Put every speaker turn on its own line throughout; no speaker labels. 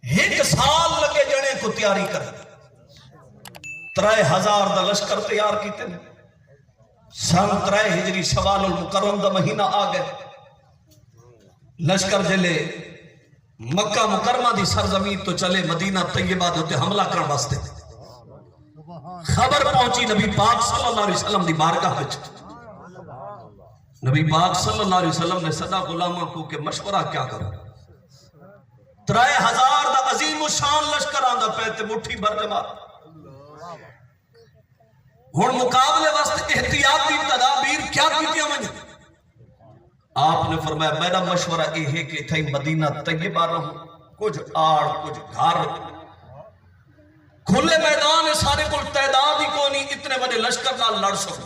ایک سال لگے جنے کو تیاری کرے 3000 دا لشکر تیار کیتے ہیں سن 3 ہجری شوال المکرم دا مہینہ آ گئے لشکر جلے مکہ مکرمہ دی سرزمین تو چلے مدینہ طیبہ ہوتے حملہ کرن واسطے خبر پہنچی نبی پاک صلی اللہ علیہ وسلم دی بارگاہ وچ نبی پاک صلی اللہ علیہ وسلم نے صدا غلامہ کو کہ مشورہ کیا کرو 3000 دا عظیم و شان لشکر آندہ پہتے مٹھی بھر دے مار ہون مقابلے واسطے احتیاطی تدابیر کیا کیتی ہمیں آپ نے فرمایا میرا مشورہ یہ ہے کہ تھئی مدینہ طیبہ رہوں کچھ آڑ کچھ گھر کھلے میدان سارے کل تعداد ہی کو نہیں اتنے بڑے لشکر نال لڑ سکو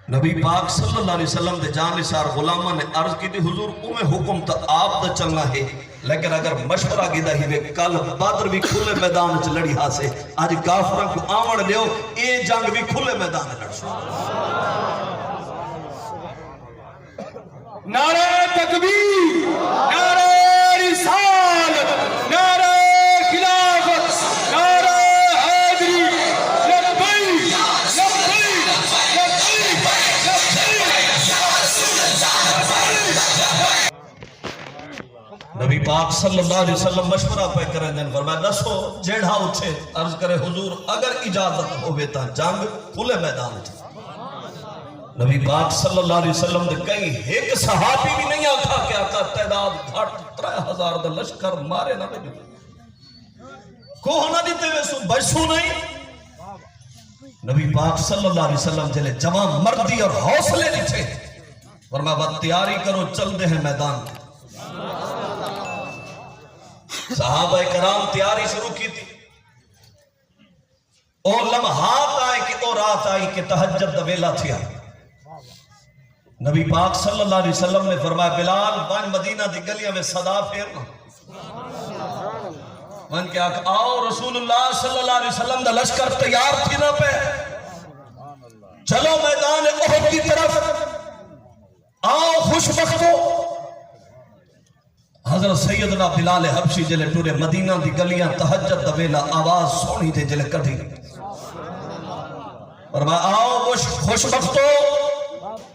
نبی پاک صلی اللہ علیہ وسلم دے جانثار غلامہ نے عرض کی تھی حضور میں حکم تا آپ دا چلنا ہے لیکن اگر مشورہ گیدہ ہی وے کل بدر بھی کھلے میدان چ لڑی ہاسے آج کافران کو آمڑ لیو اے جنگ بھی کھلے میدان لڑ سو
نعرہ تکبیر نعرہ رسالت نعرہ خلافت نعرہ حیدری لبیک
نبی پاک صلی اللہ علیہ وسلم مشورہ پہ کریں دن فرمایا دسو جیڑھا اٹھے عرض کرے حضور اگر اجازت ہوئے تا جنگ کھلے میدان تھی نبی پاک صلی اللہ علیہ وسلم نے کہیں ایک صحابی بھی نہیں آتا کہ آقا تعداد گھٹ 3000 دا لشکر مارے نہ بجو کوہ نہ دیتے ہوئے سو بچسو نہیں نبی پاک صلی اللہ علیہ وسلم جلے جوان مردی اور حوصلے نہیں تھے فرمایا بات تیاری کرو چل دے ہیں میدان کے صحابہ کرام تیاری شروع کی تھی اور لمحات آئے کہ اور رات آئی کہ تہجد دا ویلا تھیا نبی پاک صلی اللہ علیہ وسلم نے فرمایا بلال بان مدینہ دی گلیاں میں صدا پھیرنا من کیا کہ آؤ رسول اللہ صلی اللہ علیہ وسلم دا لشکر تیار تھی نہ پہ چلو میدان احد کی طرف آؤ خوش بختو حضرت سیدنا بلال حبشی جلے ٹورے مدینہ دی گلیاں تہجد دا ویلا آواز سونی تھے جلے کٹھی فرمایا آؤ خوش بختو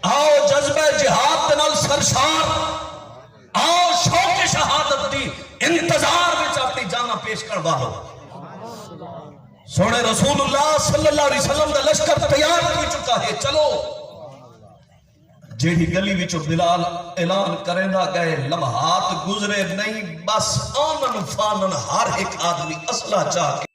آؤ جذبہ جہاد دنال سرشار آؤ شوق شہادت دی انتظار میں اپنی جانا پیش کر باہو سونے رسول اللہ صلی اللہ علیہ وسلم دا لشکر تیار کی چکا ہے چلو جیڑی گلی وچو بلال اعلان کریں دا گئے لمحات گزرے نہیں بس آنن فانن ہر ایک آدمی اسلحہ چاہ کے